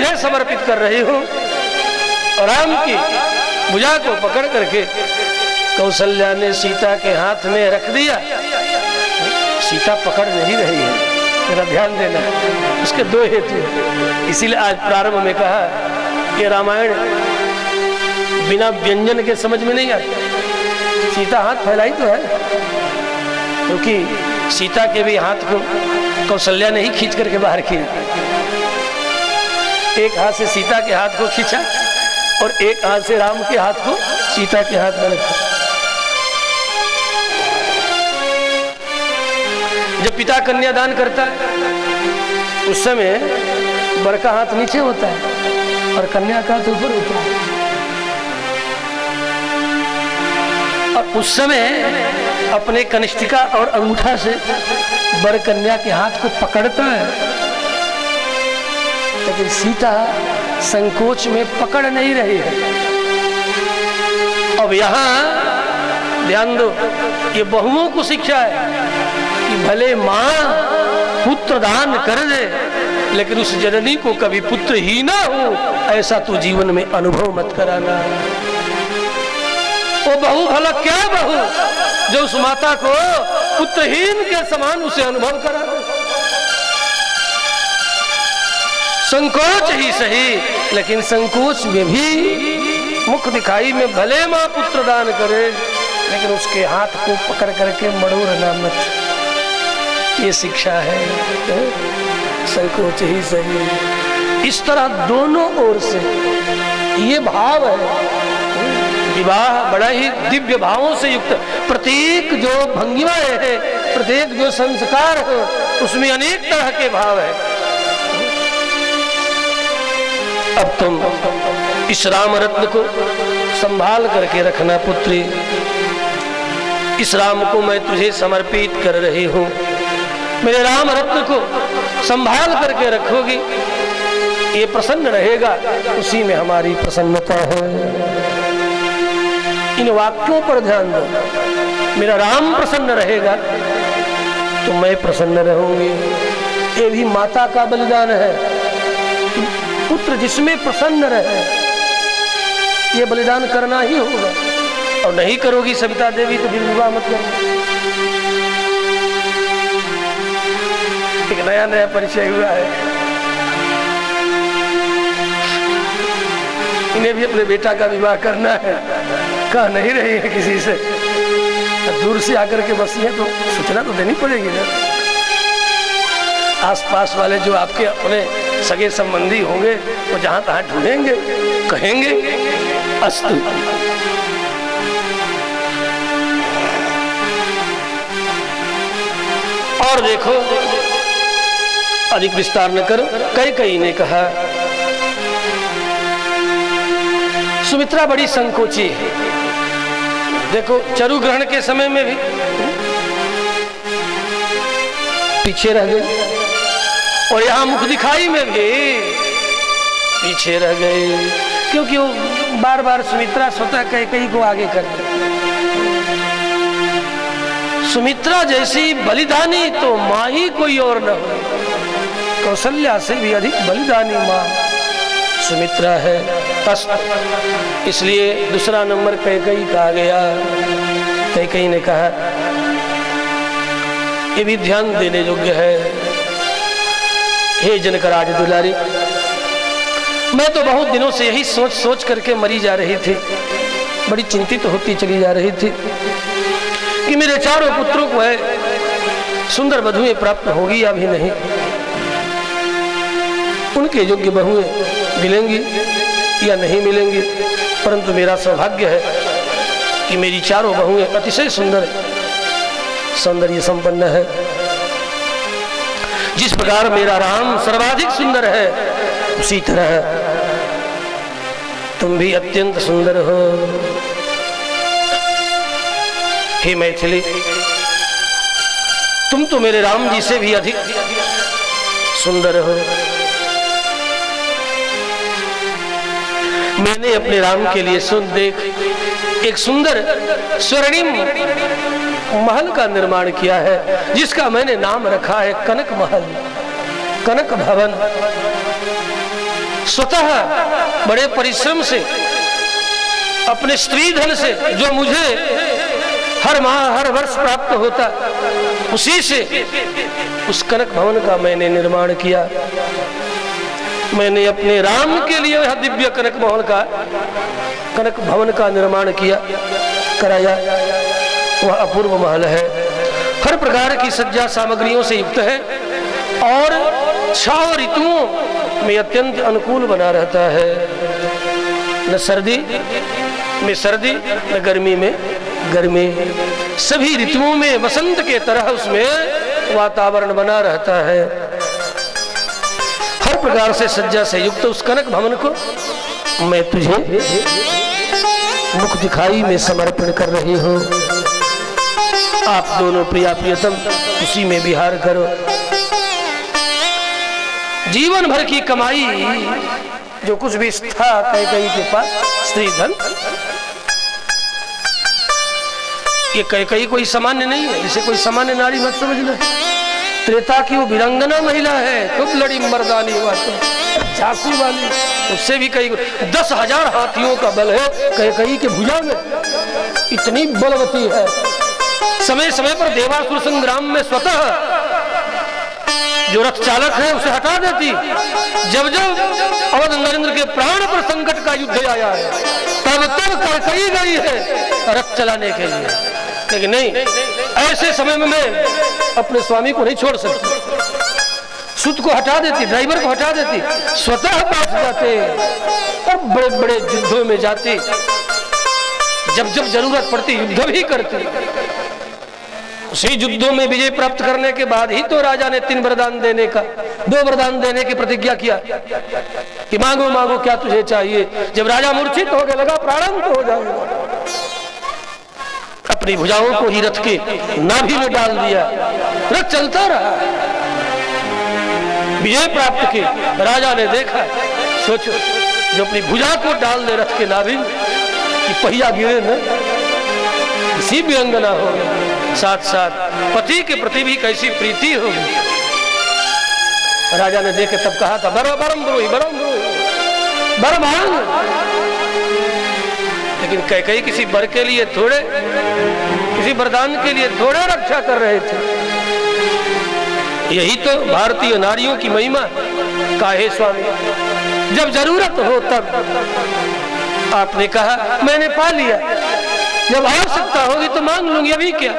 तुझे समर्पित कर रही हूँ। और राम की भुजा को पकड़ करके कौशल्या ने सीता के हाथ में रख दिया। सीता पकड़ नहीं रही है, तेरा ध्यान देना। उसके दो हेतु, इसीलिए आज प्रारंभ में कहा कि रामायण बिना व्यंजन के समझ में नहीं आता। सीता हाथ फैलाई तो है, क्योंकि सीता के भी हाथ को कौशल्या ने ही खींच करके बाहर किया। एक हाथ से सीता के हाथ को खींचा और एक हाथ से राम के हाथ को सीता के हाथ में रखा। जब पिता कन्यादान करता है उस समय वर का हाथ नीचे होता है और कन्या का हाथ ऊपर होता है। और उस समय अपने कनिष्ठिका और अंगूठा से वर कन्या के हाथ को पकड़ता है, लेकिन सीता संकोच में पकड़ नहीं रही है। अब यहां ध्यान दो, ये बहुओं को शिक्षा है कि भले मां पुत्र दान कर दे, लेकिन उस जननी को कभी पुत्र ही ना हो ऐसा तू जीवन में अनुभव मत कराना। वो बहू भला क्या बहू जो उस माता को पुत्रहीन के समान उसे अनुभव करा। संकोच ही सही, लेकिन संकोच में भी मुख दिखाई में भले मां पुत्र दान करे, लेकिन उसके हाथ को पकड़ करके मड़ोरना मत। ये शिक्षा है, संकोच ही सही। इस तरह दोनों ओर से ये भाव है। विवाह बड़ा ही दिव्य भावों से युक्त, प्रत्येक जो भंगिमाएं है, प्रत्येक जो संस्कार है, उसमें अनेक तरह के भाव है। अब तुम इस राम रत्न को संभाल करके रखना पुत्री। इस राम को मैं तुझे समर्पित कर रही हूँ। मेरे राम रत्न को संभाल करके रखोगी, ये प्रसन्न रहेगा, उसी में हमारी प्रसन्नता है। इन वाक्यों पर ध्यान दो। मेरा राम प्रसन्न रहेगा तो मैं प्रसन्न रहूंगी। ये भी माता का बलिदान है। पुत्र जिसमें प्रसन्न रहे, ये बलिदान करना ही होगा। और नहीं करोगी सविता देवी तो फिर विवाह मत करो। एक नया नया परिचय हुआ है, इन्हें भी अपने बेटा का विवाह करना है, कह नहीं रही है किसी से। दूर से आकर के बसी है तो सूचना तो देनी पड़ेगी ना। आसपास वाले जो आपके अपने सगे संबंधी होंगे वो जहां तहां ढूंढेंगे, कहेंगे अस्तु। और देखो, अधिक विस्तार न करो, कई ने कहा सुमित्रा बड़ी संकोची है। देखो चरु ग्रहण के समय में भी पीछे रह गई और यहाँ मुख दिखाई में भी पीछे रह गए, क्योंकि वो बार बार सुमित्रा स्वतः कैकेयी को आगे करती। सुमित्रा जैसी बलिदानी तो माँ ही कोई और न हो। कौशल्या से भी अधिक बलिदानी माँ सुमित्रा है। इसलिए दूसरा नंबर कैकेयी का आ गया। कैकेयी ने कहा ये भी ध्यान देने योग्य है, हे जनकराज दुलारी, मैं तो बहुत दिनों से यही सोच सोच करके मरी जा रही थी, बड़ी चिंतित होती चली जा रही थी कि मेरे चारों पुत्रों को है सुंदर वधुएं प्राप्त होगी या भी नहीं, उनके योग्य बहुएं मिलेंगी या नहीं मिलेंगी। परंतु मेरा सौभाग्य है कि मेरी चारों बहुएं अतिशय सुंदर सौंदर्य संपन्न है। जिस प्रकार मेरा राम सर्वाधिक सुंदर है, उसी तरह तुम भी अत्यंत सुंदर हो। हे मैथिली, तुम तो मेरे राम जी से भी अधिक सुंदर हो। मैंने अपने राम के लिए देख एक सुंदर स्वर्णिम महल का निर्माण किया है, जिसका मैंने नाम रखा है कनक महल, कनक भवन। स्वतः बड़े परिश्रम से अपने स्त्री धन से जो मुझे हर माह हर वर्ष प्राप्त होता, उसी से उस कनक भवन का मैंने निर्माण किया। मैंने अपने राम के लिए यह दिव्य कनक भवन का निर्माण कराया। वह अपूर्व महल है, हर प्रकार की सज्जा सामग्रियों से युक्त है और 6 ऋतुओं में अत्यंत अनुकूल बना रहता है। न सर्दी में सर्दी, न गर्मी में गर्मी, सभी ऋतुओं में वसंत के तरह उसमें वातावरण बना रहता है। हर प्रकार से सज्जा से युक्त उस कनक भवन को मैं तुझे मुख दिखाई में समर्पण कर रही हूँ। आप दोनों प्रिया प्रियतम उसी में विहार करो। जीवन भर की कमाई जो कुछ भी था कैकेयी के पास, स्त्री धन, ये कैकेयी कोई सामान्य नहीं है, जिसे कोई सामान्य नारी मत समझना। त्रेता की वो वीरांगना महिला है, खूब लड़ी मर्दानी हुआ तो झांसी वाली, उससे भी कई 10,000 हाथियों का बल है कैकेयी के भुजा में, इतनी बलवती है। समय समय पर देवासुर संग्राम में स्वतः जो रथ चालक है उसे हटा देती। जब जब अवध नरेंद्र के प्राण पर संकट का युद्ध आया है, तब तब कैकेयी गई है रथ चलाने के लिए। लेकिन नहीं, ऐसे समय में मैं अपने स्वामी को नहीं छोड़ सकती। सुत को हटा देती, ड्राइवर को हटा देती, स्वतः बैठ जाते और बड़े बड़े युद्धों में जाती। जब जब जरूरत पड़ती युद्ध भी करती। उसी युद्धों में विजय प्राप्त करने के बाद ही तो राजा ने 2 वरदान देने की प्रतिज्ञा किया कि मांगो मांगो क्या तुझे चाहिए। जब राजा मूर्छित होने लगा, प्राणांत हो जाएगा, अपनी भुजाओं को ही रथ के नाभि में डाल दिया। रथ चलता रहा, विजय प्राप्त की। राजा ने देखा, सोचो जो अपनी भुजा को डाल दे रथ के नाभि में कि पहिया गिरे न, इसी वीरांगना होगी। साथ साथ पति के प्रति भी कैसी प्रीति होगी। राजा ने देखे तब कहा था बरम ब्रूहि बर मांग। लेकिन कैकेयी किसी बर के लिए थोड़े, किसी वरदान के लिए थोड़ा रक्षा कर रहे थे। यही तो भारतीय नारियों की महिमा का है स्वामी। जब जरूरत हो तब आपने कहा मैंने पा लिया, जब आवश्यकता होगी तो मांग लूंगी, अभी क्या।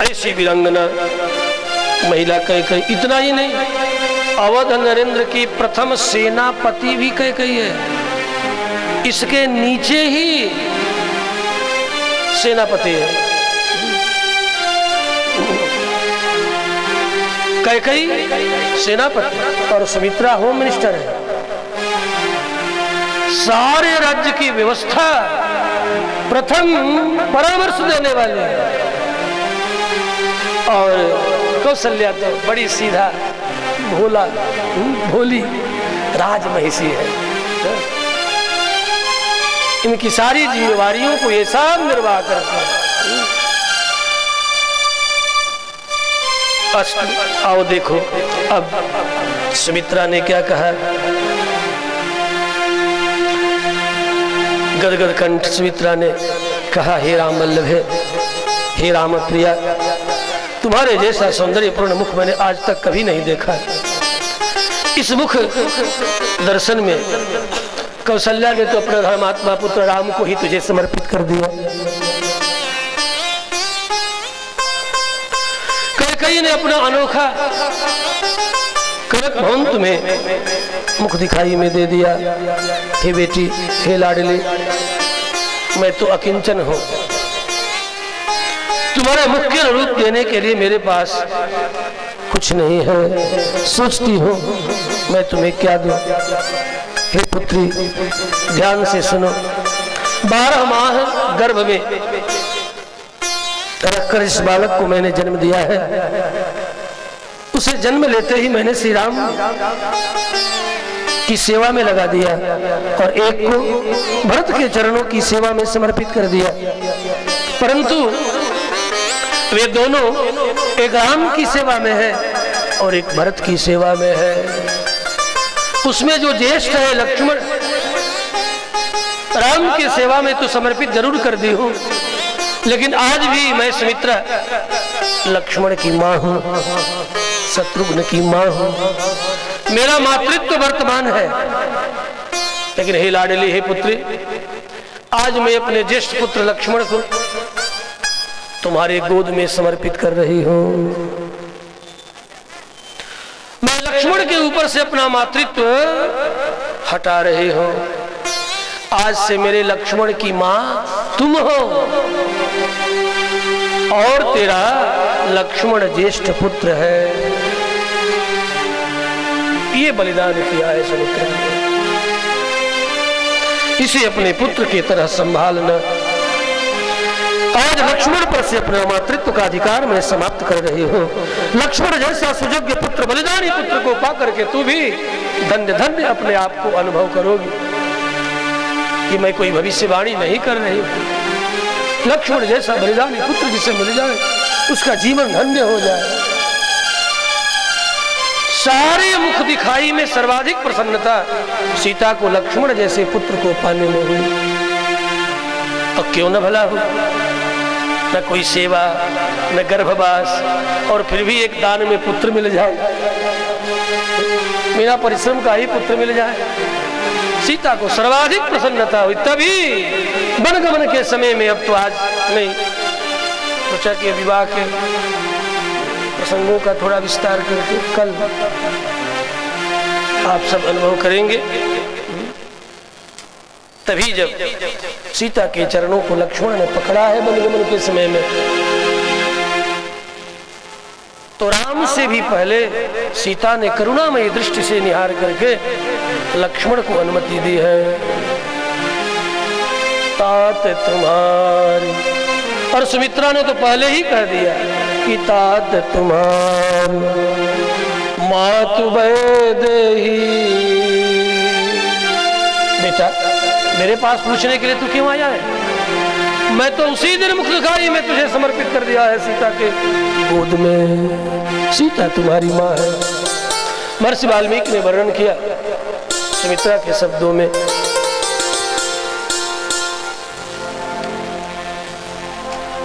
ऐसी वीरांगना महिला कैकेयी। इतना ही नहीं, अवध नरेंद्र की प्रथम सेनापति भी कैकेयी है। इसके नीचे ही सेनापति है कैकेयी, सेनापति, और सुमित्रा होम मिनिस्टर है। सारे राज्य की व्यवस्था प्रथम परामर्श देने वाले हैं। और कौशल्या तो बड़ी सीधा भोली राजमहिषी है। इनकी सारी जिम्मेवारियों को ये सब निर्वाह करते हैं। आओ देखो अब सुमित्रा ने क्या कहा। गदगद कंठ सुमित्रा ने कहा, हे राम वल्लभे, हे राम प्रिया, तुम्हारे जैसा सौंदर्यपूर्ण मुख मैंने आज तक कभी नहीं देखा। इस मुख दर्शन में कौशल्या ने तो अपना धर्मात्मा पुत्र राम को ही तुझे समर्पित कर दिया। कैकेयी ने अपना अनोखा कनक भवन तुम्हें मुख दिखाई में दे दिया। हे बेटी, हे लाडली, मैं तो अकिंचन हूं। तुम्हारे मुख के रूप देने के लिए मेरे पास कुछ नहीं है। सोचती हूँ मैं तुम्हें क्या दूं। हे पुत्री, ध्यान से सुनो। 12 माह गर्भ में रखकर इस बालक को मैंने जन्म दिया है। उसे जन्म लेते ही मैंने श्री राम की सेवा में लगा दिया और एक को भरत के चरणों की सेवा में समर्पित कर दिया। परंतु वे दोनों एक राम की सेवा में है और एक भरत की सेवा में है। उसमें जो ज्येष्ठ है लक्ष्मण, राम की सेवा में तो समर्पित जरूर कर दी हूं, लेकिन आज भी मैं सुमित्रा लक्ष्मण की मां हूं, शत्रुघ्न की मां हूं, मेरा मातृत्व वर्तमान है। लेकिन हे लाडली, हे पुत्री, आज मैं अपने ज्येष्ठ पुत्र लक्ष्मण को तुम्हारे गोद में समर्पित कर रही हूं। मैं लक्ष्मण के ऊपर से अपना मातृत्व हटा रही हूं। आज से मेरे लक्ष्मण की मां तुम हो और तेरा लक्ष्मण ज्येष्ठ पुत्र है। ये बलिदान किया है सुमित्रा ने। इसे अपने पुत्र की तरह संभालना। आज लक्ष्मण पर से अपने मातृत्व का अधिकार मैं समाप्त कर रही हूँ। लक्ष्मण जैसा सुयोग्य पुत्र, बलिदानी पुत्र को पाकर के तू भी धन्य धन्य अपने आप को अनुभव करोगी कि मैं कोई भविष्यवाणी नहीं कर रही हूँ। लक्ष्मण जैसा बलिदानी पुत्र जिसे मिल जाए उसका जीवन धन्य हो जाए। सारे मुख दिखाई में सर्वाधिक प्रसन्नता सीता को लक्ष्मण जैसे पुत्र को पाने में हुई। और क्यों न भला हो, न कोई सेवा न गर्भवास, और फिर भी एक दान में पुत्र मिल जाए, बिना परिश्रम का ही पुत्र मिल जाए। सीता को सर्वाधिक प्रसन्नता हुई। तभी वनगमन के समय में, अब तो आज नहीं, सोचा कि विवाह के प्रसंगों का थोड़ा विस्तार करके कल आप सब अनुभव करेंगे। तभी जब सीता के चरणों को लक्ष्मण ने पकड़ा है वनगमन के समय में, तो राम से भी पहले सीता ने करुणामयी दृष्टि से निहार करके लक्ष्मण को अनुमति दी है। तात तुम्हारी, और सुमित्रा ने तो पहले ही कह दिया कि तात तुम्हारी मातु देही। बेटा, मेरे पास पूछने के लिए तू क्यों आया है? मैं तो उसी दिन मुख दिखाई में तुझे समर्पित कर दिया है सीता के गोद में। सीता तुम्हारी माँ है। महर्षि वाल्मीकि ने वर्णन किया सुमित्रा के शब्दों में,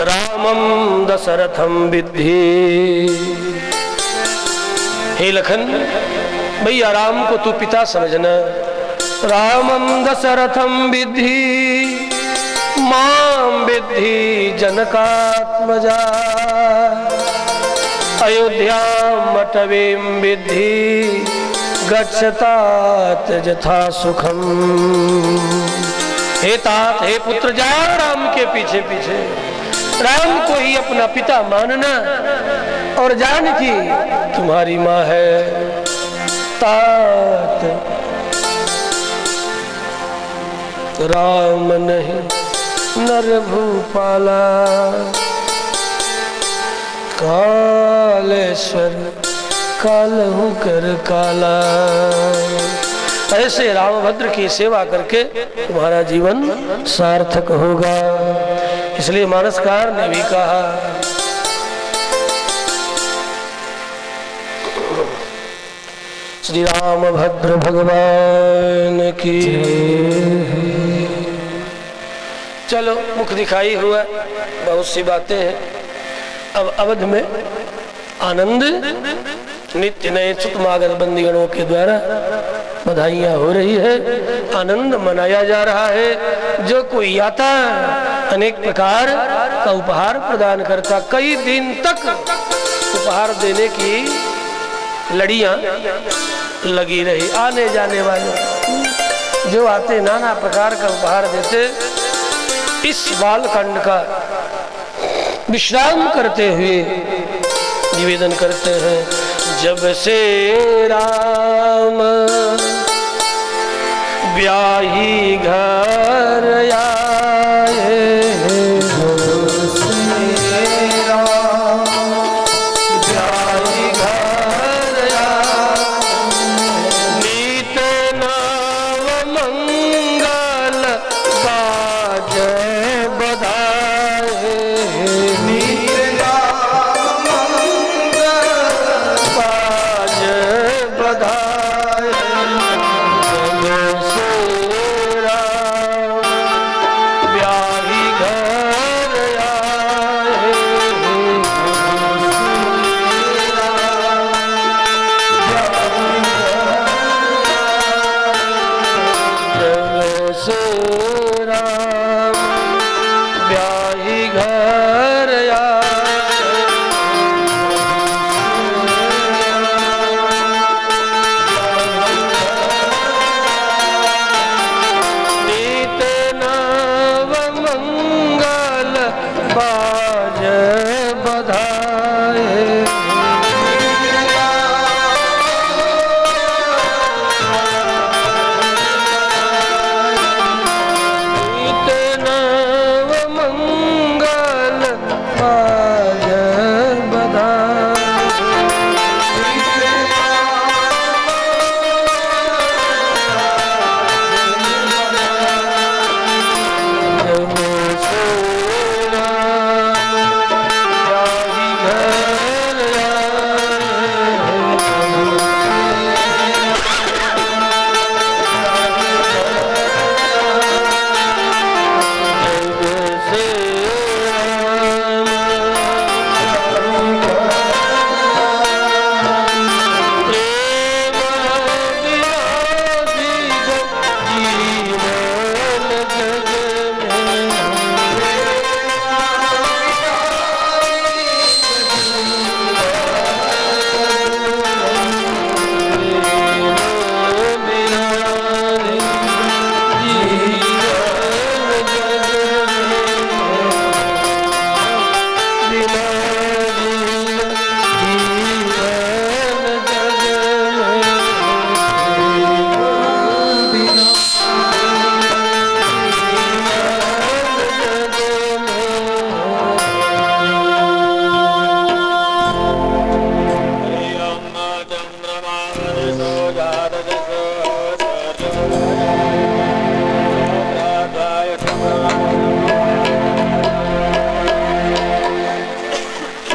रामम दशरथम विद्धि। हे लखन, भैया राम को तू पिता समझना। रामम दशरथम विद्धि मां विद्धि जनकात्मजा। अयोध्याम अटवीं विद्धि गच्छतात यथा सुखम। हे तात, हे पुत्र, जा राम के पीछे पीछे, राम को ही अपना पिता मानना और जान की तुम्हारी माँ है। तात राम नहीं नर भूपाला, कालेश्वर कालहु कर काला। ऐसे रामभद्र की सेवा करके तुम्हारा जीवन सार्थक होगा। इसलिए मानसकार ने भी कहा, श्री रामभद्र भगवान की। चलो, मुख दिखाई हुआ, बहुत सी बातें हैं। अब अवध में आनंद नित्य नए सुतमागध बंदीगणों के द्वारा बधाइयाँ हो रही है, आनंद मनाया जा रहा है। जो कोई आता अनेक प्रकार का उपहार प्रदान करता। कई दिन तक उपहार देने की लड़ियाँ लगी रही। आने जाने वाले जो आते नाना प्रकार का उपहार देते। इस बालखंड का विश्राम करते हुए निवेदन करते हैं, जब से राम ब्याही घर आए, बधाए बधाए।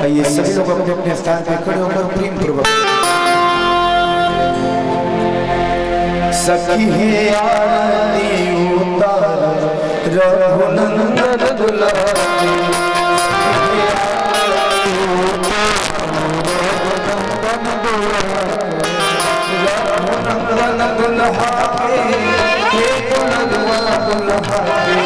आइए सभी लोग अपने अपने स्थान पे खड़े होकर प्रेम पूर्वक सखी है आरती उतार रघुनंदन दुलारी रघुनंदन दुल्हारे के दुल्हारे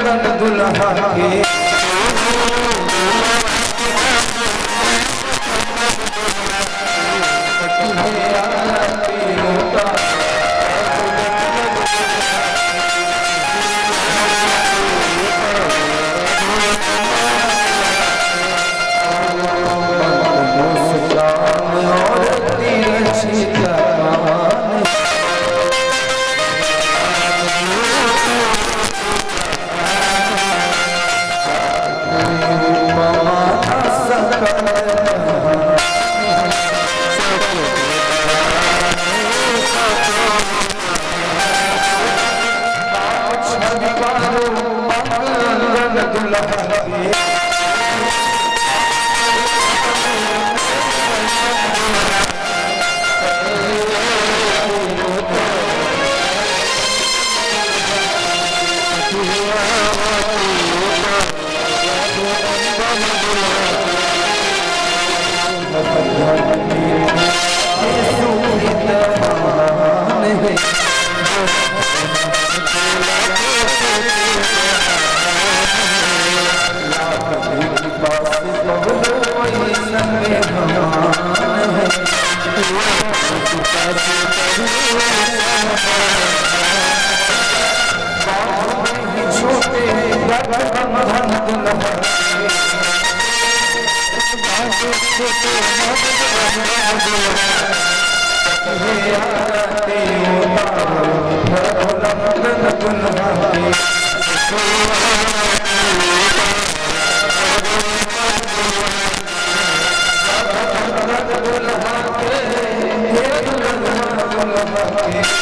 नंदन बोला के